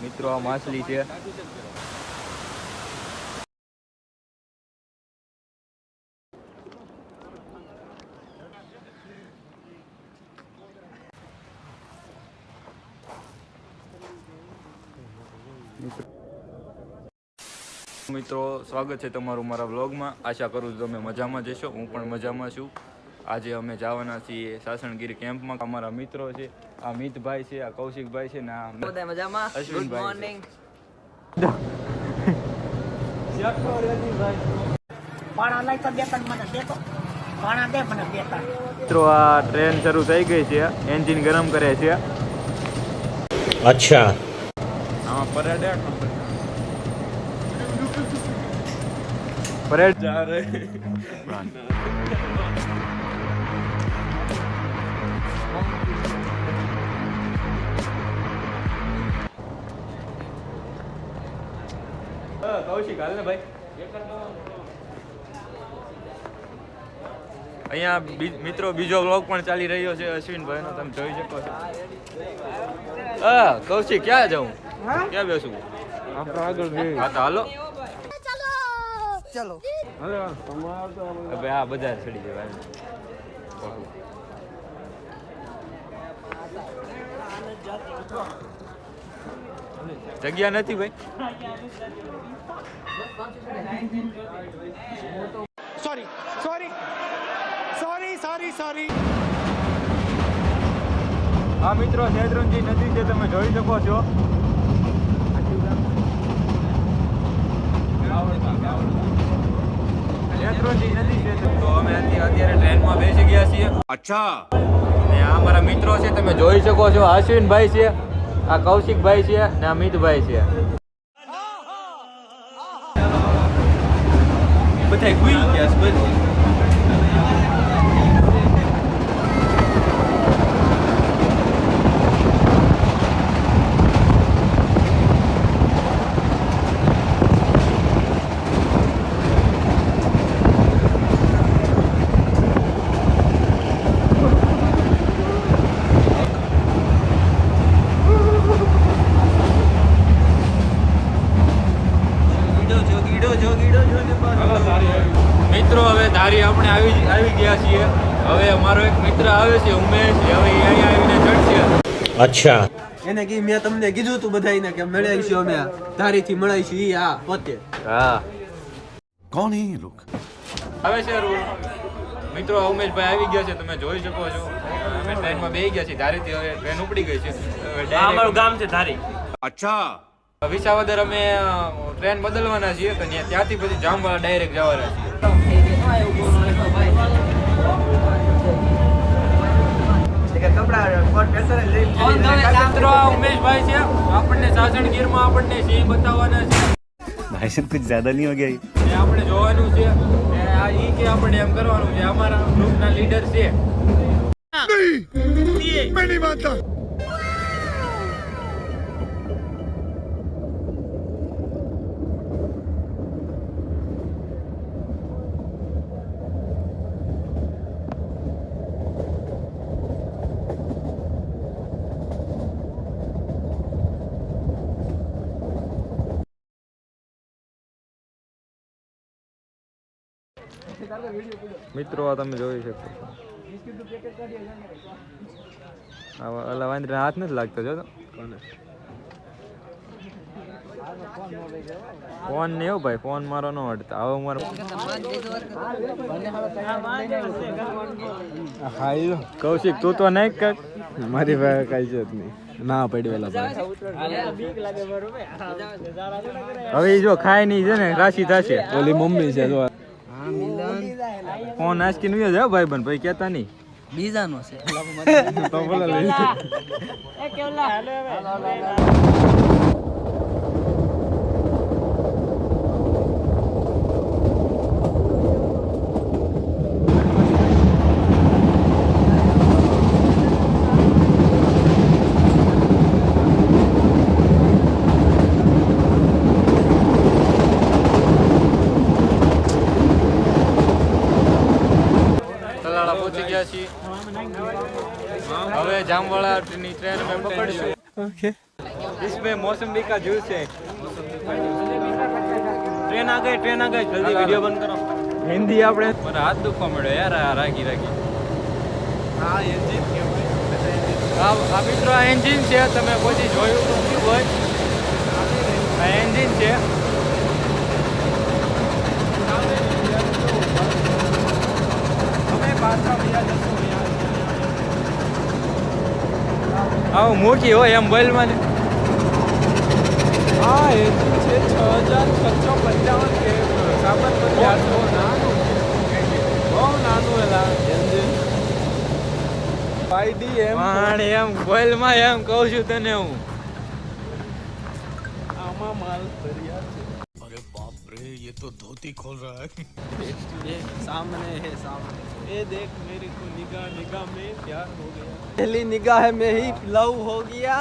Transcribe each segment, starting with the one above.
મિત્રો આ માછલી છે. મિત્રો સ્વાગત છે તમારું મારા વ્લોગમાં. આશા કરું છું તમે મજામાં જશો. હું પણ મજામાં છું. આજે અમે જવાના છીએ સાસણગીર કેમ્પમાં. અમારા મિત્રો છે, આ મિતભાઈ છે, આ કૌશિકભાઈ છે ને આ મજામાં. Good morning. મિત્રો આ ટ્રેન શરૂ થઈ ગઈ છે, એન્જિન ગરમ કરે છે. અચ્છા હા, परेड जा रहे કૌશિક હાલ ને ભાઈ. અહીંયા મિત્રો બીજો વ્લોગ પણ ચાલી રહ્યો છે અશ્વિનભાઈ નો, તમે જોઈ શકો છો. કૌશિક ક્યાં જાઉં, ક્યાં બેસું? આપણે આગળ હા તો હાલો. ચલો હવે આ બધા ચડી જવાય. જગ્યા નથી ભાઈ. સોરી. હા મિત્રો, શેત્રુંજી નદી છે, તમે જોઈ શકો છો. તો અમે અત્યારે ટ્રેનમાં બેસી ગયા છીએ. અચ્છા. ને આ અમારા મિત્રો છે, તમે જોઈ શકો છો. અશ્વિનભાઈ છે, આ કૌશિકભાઈ છે ને આ મિતભાઈ છે. બધા ગુઈ ગયા છે. મિત્રો હવે ધારી આપણે આવી ગયા છીએ. હવે અમારો એક મિત્ર આવે છે, ઉમેશ. હવે અહીંયા આવીને ચડશે. અચ્છા. એને કી મેં તમને કીધું તું બધાઈને કે મળાઈશું અમે ધારીથી મળાઈશું. ઈ આ પોતે. હા, કોણ હે ये लोग? આવે છે મિત્રો. ઉમેશભાઈ આવી ગયા છે, તમે જોઈ શકો છો. અમે ટ્રેનમાં બેસી ગયા છીએ ધારીથી. હવે ટ્રેન ઉપડી ગઈ છે. અમારું ગામ છે ધારી. અચ્છા. વિસાવદર અમે ટ્રેન બદલવાના છીએ તો ત્યાંથી પછી જામવાળા ડાયરેક્ટ જવાના છીએ. મિત્રો ઉમેશભાઈ છે, આપણને સાસણગીરમાં આપણને સિંહ બતાવવાના છે. भाई साहब कुछ ज्यादा नहीं हो गया ये? આપણે જોવાનું છે આ ઈ કે આપણે એમ કરવાનું છે. અમારા ગ્રુપના લીડર છે. मैं नहीं मानता. મિત્રો આ તમે જોઈ શકો છો. ઓલા વાંદરા હાથ નથી લાગતો. જો ફોન ને એવું ભાઈ, ફોન મારો ન હટતા. હવે મારો કૌશિક તું તો નહીં કર. મારી પાસે કઈ છે જ નહીં. ના પડવેલા ભાઈ. હવે ઈ જો ખાય નહીં છે ને રાશિ થશે. ઓલી મમ્મી છે જો. ફોન આંચકી નું છે ભાઈ બન, ભાઈ કેતા નહીં. બીજાનો છે. તો બોલે લઈ. હવે જામવાળા ની ટ્રેન અમે પકડીશું. ઓકે. इसमें मौसम्बी का जूस है ट्रेन आ गई जल्दी वीडियो बंद करो हिंदी આપણે મને હાથ દુખવા મળ્યો યાર આ રાગી હા એન્જિન કહેવાય આ મિત્રો આ એન્જિન છે તમે કોઈ જોયું તો નહીં હોય આ એન્જિન છે આવું મોટી હોય એમ મોબાઈલમાં આ એન્જિન છે 6655 કે સાબરમતી આટલો નાનું બહુ નાનું એલા એન્જિન YDM પણ એમ મોબાઈલમાં એમ કહું છું તને હું આમાં માલ ભર્યા છે अरे बाप रे ये तो धोती खोल रहा है देख सामने है सामने ये देख मेरे को निगाह निगाह में प्यार हो गया पहली निगाह में ही लव हो गया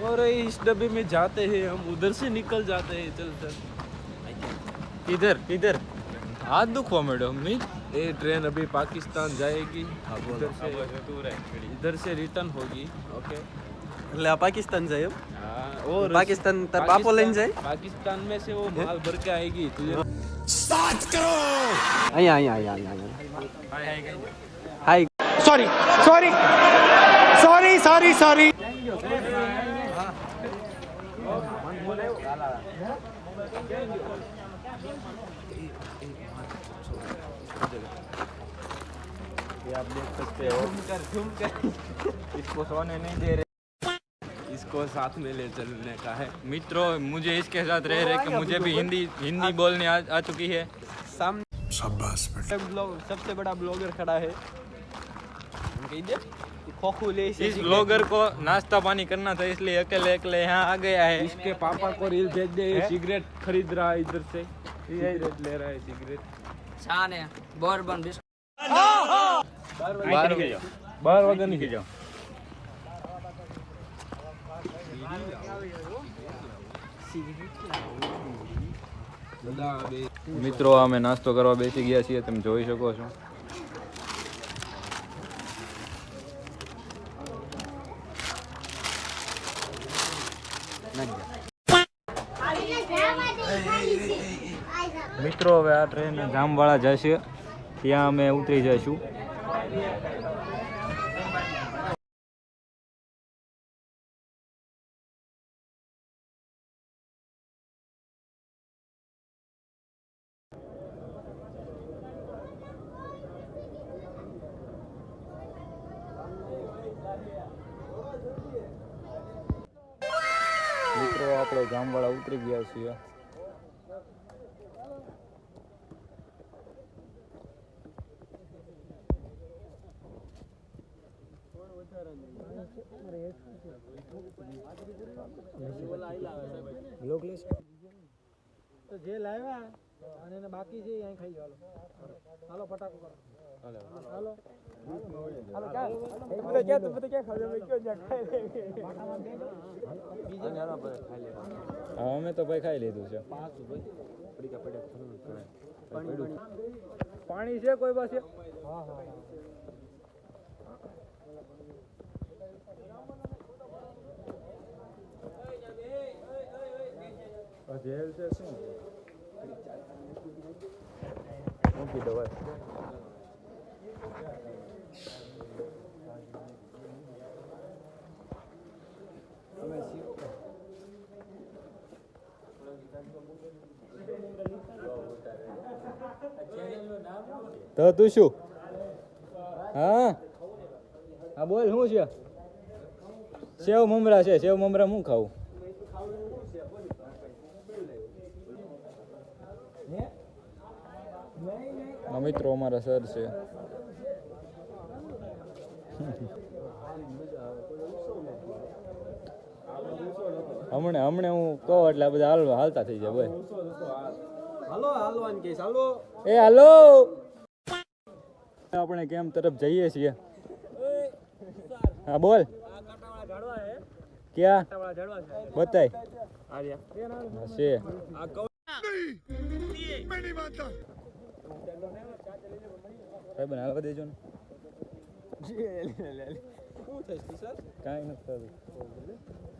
और इस डब्बे में जाते हैं हम उधर से निकल जाते हैं चल चल किधर हाथ दुखवा મળ્યો મીત ये ट्रेन अभी पाकिस्तान जाएगी इधर से रिटर्न होगी ओके એટલે આ પાકિસ્તાન જાય એમ हाँ, और પાકિસ્તાન તાર બાપો લઈને જાય पाकिस्तान में से वो माल भर के आएगी तुझे અહીંયા હાય ये आप देख सकते हो इसको सोने नहीं दे रहे इसको साथ में ले चलने का है मित्रों मुझे इसके साथ रह रहे कि मुझे भी हिंदी बोलने आ चुकी है સામે शाबाश बेटा सबसे बड़ा ब्लॉगर खड़ा है हम कह दे कि खोखू ले इस ब्लॉगर को नाश्ता पानी करना था इसलिए अकेले यहाँ आ गया है इसके पापा को रील भेज दे ये सिगरेट खरीद रहा है इधर से सिगरेट ले रहा है सिगरेट छान है बोर्बन बिस्कुट बाहर वगैरह नहीं जाओ મિત્રો અમે નાસ્તો કરવા બેસી ગયા છીએ તમે જોઈ શકો છો મિત્રો હવે આ ટ્રેન જામવાળા જશે ત્યાં અમે ઉતરી જઈશું મિત્રો આપણે જામવાળા ઉતરી ગયા છીએ તો જે લાવ્યા અને એને બાકી છે અહીં ખાઈ જાવ હાલો ફટાકો કરો હાલો તમે બધા ક્યાં ખાવ કયો જ્યાં હા અમે તો ભાઈ ખાઈ લીધું છે પાણી છે કોઈ પાસે જેલ છે શું મૂકી દો ભાઈ તો તું શું હા હા બોલ શું છે સેવ મમરા છે સેવ મમરા હું ખાવું મિત્રો અમારા સર છે હમણે હું કહું એટલે આ બધા હાલતા થઈ જાય ભાઈ હાલો હાલવાન કે હાલો એ હાલો આપણે કેમ તરફ જઈએ છીએ હા બોલ ક્યાં બતાય છે ભાઈ બના હાલવા દેજો ને કાંઈ નથી થતું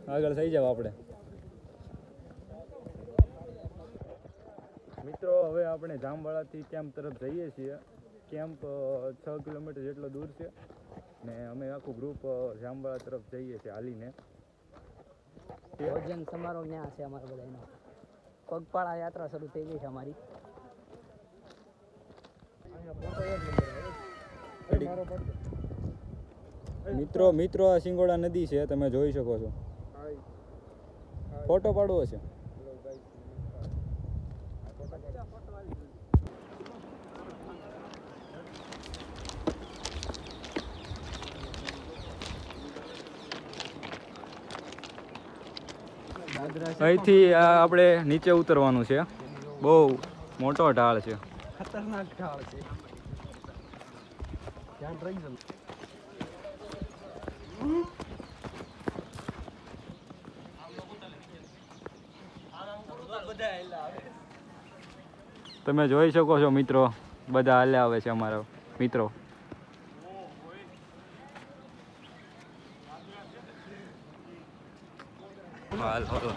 આગળ થઈ જાવ આપણે હવે આપણે જામવાળાથી કેમ્પ તરફ જઈએ છીએ. કેમ્પ 6 કિલોમીટર જેટલો દૂર છે ને અમે આખું ગ્રુપ જામવાળા તરફ જઈએ છીએ હાલીને. ભોજન સમારોહ ત્યાં છે અમારા બધાનો. પગપાળા યાત્રા શરૂ થઈ ગઈ છે અમારી. મિત્રો આ સિંગોડા નદી છે, તમે જોઈ શકો છો. ફોટો પાડવો છે. અહીંથી આપણે નીચે ઉતરવાનું છે. બહુ મોટો ઢાળ છે. ખતરનાક ઢાળ છે. ધ્યાન રાખજો. તમે જોઈ શકો છો મિત્રો, બધા હાલ્યા આવે છે અમારા મિત્રો. હાલ હાલો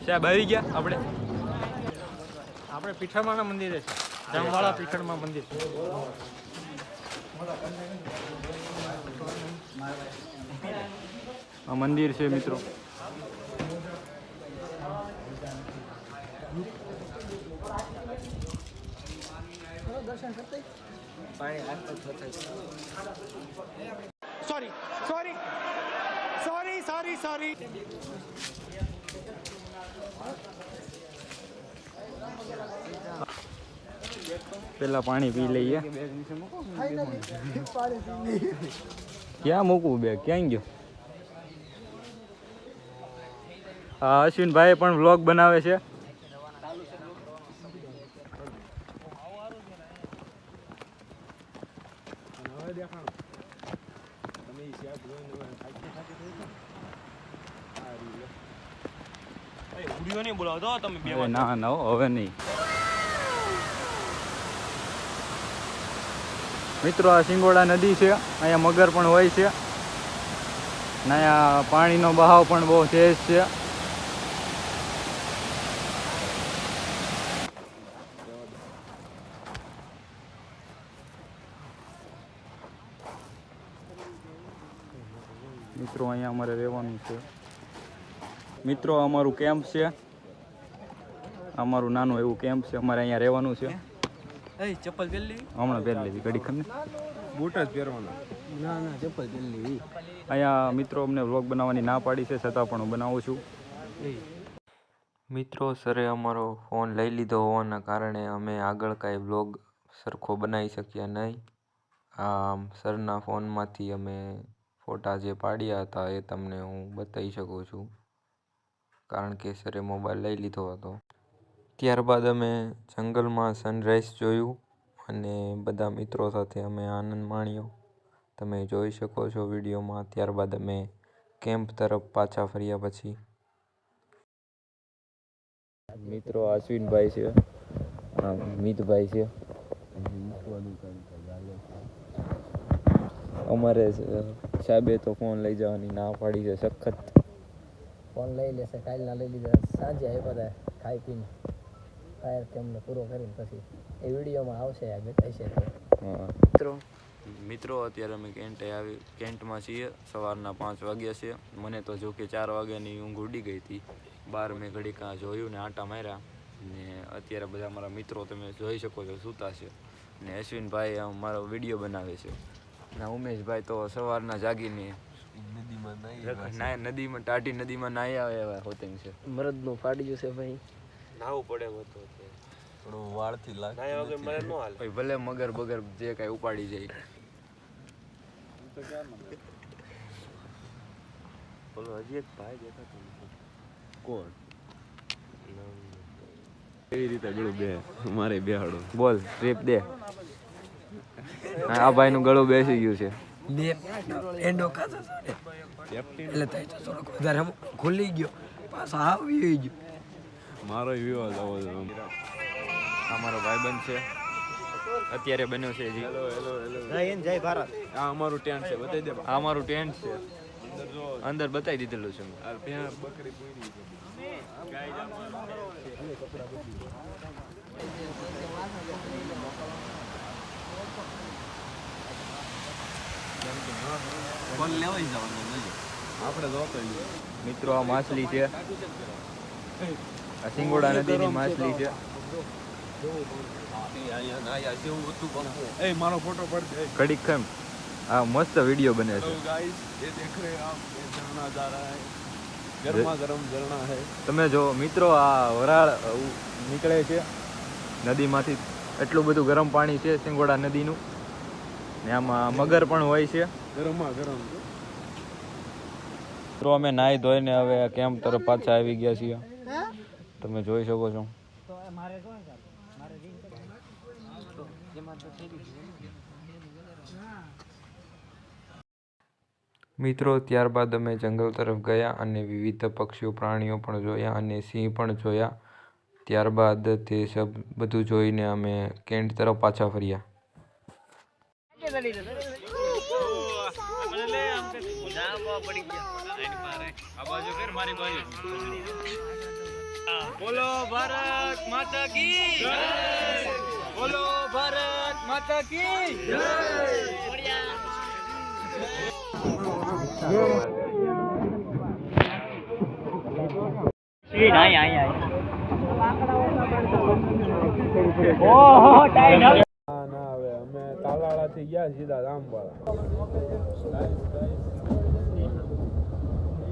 સાહેબ આવી ગયા આપણે પીઠામાના મંદિરે છે, જામવાળા પીઠામાં મંદિર. આ મંદિર છે મિત્રો. સોરી. પેલા પાણી પી લઈએ. ક્યાં મૂકવું બેગ? ક્યાં ગયો? હા, અશ્વિનભાઈ પણ વ્લોગ બનાવે છે. ના ના હવે નહીં. મિત્રો આ સિંગોડા નદી છે, અહીંયા મગર પણ હોય છે, અને અહીંયા પાણીનો બહાવ પણ બહુ તેજ છે. મિત્રો અહીંયા અમારે રહેવાનું છે. મિત્રો અમારું કેમ્પ છે, અમારું નાનું એવું કેમ્પ છે, અમારે અહીંયા રહેવાનું છે. ચપ્પલ પહેરી લેવી? હમણાં પહેરી લીધી ઘડી ખમને. બૂટ જ પહેરવાના. ના ચપ્પલ પહેરી લેવી. અહીંયા મિત્રો અમને વ્લોગ બનાવવાની ના પાડી છે, છતાં પણ હું બનાવું છું. મિત્રો સરે અમારો ફોન લઈ લીધો હોવાના કારણે અમે આગળ કાંઈ વ્લોગ સરખો બનાવી શક્યા નહીં. સરના ફોનમાંથી અમે ફોટા જે પાડ્યા હતા એ તમને હું બતાવી શકું છું, કારણ કે સરે મોબાઈલ લઈ લીધો હતો. ત્યારબાદ અમે જંગલમાં સનરાઈઝ જોયું અને બધા મિત્રો સાથે અમે આનંદ માણ્યો, તમે જોઈ શકો છો વિડીયોમાં. ત્યારબાદ અમે કેમ્પ તરફ પાછા ફર્યા. પછી મિત્રો અશ્વિનભાઈ છે, મિતભાઈ છે. અમારે સાહેબે તો ફોન લઈ જવાની ના પાડી છે સખત. ફોન લઈ લેશે, કાલના લઈ લીધા. સાંજે આવ્યા હતા ખાઈ પીને, ફાયર કેમ્પને પૂરો કરીને પછી એ વિડીયોમાં આવશે, આ બતાવશે. મિત્રો અત્યારે અમે કેન્ટમાં છીએ. સવારના 5 વાગ્યા છે. મને તો જો કે 4 વાગ્યાની ઊંઘ ઉડી ગઈ હતી. બહાર મેં ઘડી કાં જોયું ને આટા માર્યા, ને અત્યારે બધા મારા મિત્રો તમે જોઈ શકો છો સૂતા છે. ને અશ્વિનભાઈ મારો વિડીયો બનાવે છે, ને ઉમેશભાઈ તો સવારના જાગીને નદીમાં ટાઢી નદીમાં નાહી આવે એવા હોતિંગ છે. મરદનું ફાડી જશે ભાઈ. નાવું પડે તો થોડું વાળથી લાગે. ભલે મગર બગર જે કાંઈ ઉપાડી જાય. હજી એક ભાઈ દેખાતો નથી. કોણ? એવી રીતે ગળું બે મારે બેહાડો. બોલ ટ્રીપ દે. આ ભાઈનું ગળું બેસી ગયું છે. એન્ડો ખાતો એટલે થાય તો થોડોક વધારે ખુલી ગયો, પાછો આવી ગયો. મારો વિવાદ આવો છે. અમારો ભાઈબંધ છે, અત્યારે બન્યો છે. જી જય ભારત. આ અમારું ટેન્ટ છે, બતાવી દે. આ અમારું ટેન્ટ છે. અંદર બતાવી દીધેલું છે બકરી પૂરી કોણ લેવાય જવાનું આપણે જોતો મિત્રો આ માછલી છે, આ સિંગોડા નદીની માછલી છે. મારો ફોટો પડ કડીક કેમ આ મસ્ત વિડીયો બને છે. गाइस ये देख रहे हैं आप, ये झरना जा रहा है, गर्मा गर्म झरना है. તમે જો મિત્રો આ વરાળ નીકળે છે નદીમાંથી, એટલું બધું ગરમ પાણી છે સિંગોડા નદીનું, ને આમાં મગર પણ હોય છે. ગરમા ગરમ મિત્રો અમે નાહી ધોઈને હવે કેમ્પ તરફ પાછા આવી ગયા છીએ, તમે જોઈ શકો છો. મિત્રો ત્યારબાદ અમે જંગલ તરફ ગયા અને વિવિધ પક્ષીઓ પ્રાણીઓ પણ જોયા અને સિંહ પણ જોયા. ત્યારબાદ તે સબ બધું જોઈને અમે કેન્ટ તરફ પાછા ફર્યા. બોલો ભારત માતા કી જય, બોલો ભારત માતા કી જય. ના હવે અમે તાલાળા થી ગયા સીધા રામવાળા.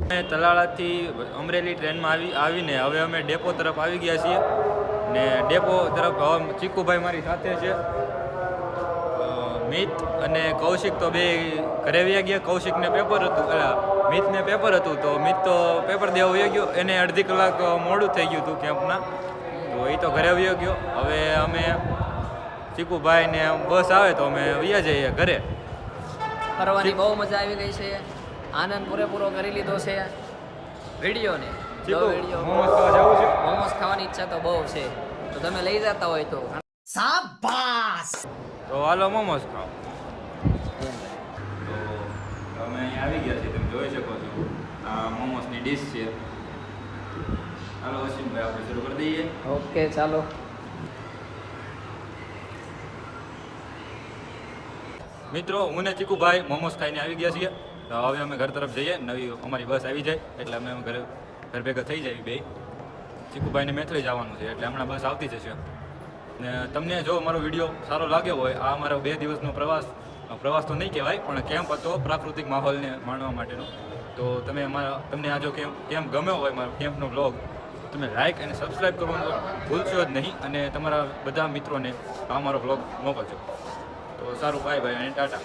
અમે તલાળાથી અમરેલી ટ્રેનમાં આવીને હવે અમે ડેપો તરફ આવી ગયા છીએ, ને ડેપો તરફ હવે ચીકુભાઈ મારી સાથે છે. મિત અને કૌશિક તો બે ઘરે વયા ગયા. કૌશિકને પેપર હતું, મિતને પેપર હતું, તો મિત તો પેપર દેવા વયો ગયો, એને અડધી કલાક મોડું થઈ ગયું હતું કેમ્પના, તો એ તો ઘરે વયો ગયો. હવે અમે ચીકુભાઈને બસ આવે તો અમે વયા જઈએ ઘરે. ફરવાની બહુ મજા આવી ગઈ છે, આનંદ પૂરેપૂરો કરી લીધો છે વિડીયોને. ચીકુ મોમોસ ખાવા જવું છે? મોમોસ ખાવાની ઈચ્છા તો બહુ છે, તો તમે લઈ જતા હોય તો તો હાલો મોમોસ ખાઓ. તો અમે અહીંયા આવી ગયા છીએ, તમે જોઈ શકો છો આ મોમોસની ડીશ છે. હાલો અશ્વિનભાઈ આપણે શરૂ કરી દઈએ. ઓકે ચાલો. મિત્રો હું ને ચીકુભાઈ મોમોસ ખાઈને આવી ગયા છીએ. તો હવે અમે ઘર તરફ જઈએ, નવી અમારી બસ આવી જાય એટલે અમે ઘર ભેગા થઈ જાય બે. ચીકુભાઈને મેથલી જવાનું છે એટલે હમણાં બસ આવતી જશે. ને તમને જો મારો વિડીયો સારો લાગ્યો હોય, આ મારો 2 દિવસનો પ્રવાસ તો નહીં કહેવાય પણ કેમ્પ હતો પ્રાકૃતિક માહોલને માણવા માટેનો, તો તમને આ જો કેમ્પ ગમ્યો હોય, મારો કેમ્પનો બ્લોગ, તમે લાઇક અને સબસ્ક્રાઈબ કરવાનું ભૂલશો જ નહીં, અને તમારા બધા મિત્રોને આ મારો બ્લોગ મોકલજો. તો સારું, બાય બાય અને ટાટા.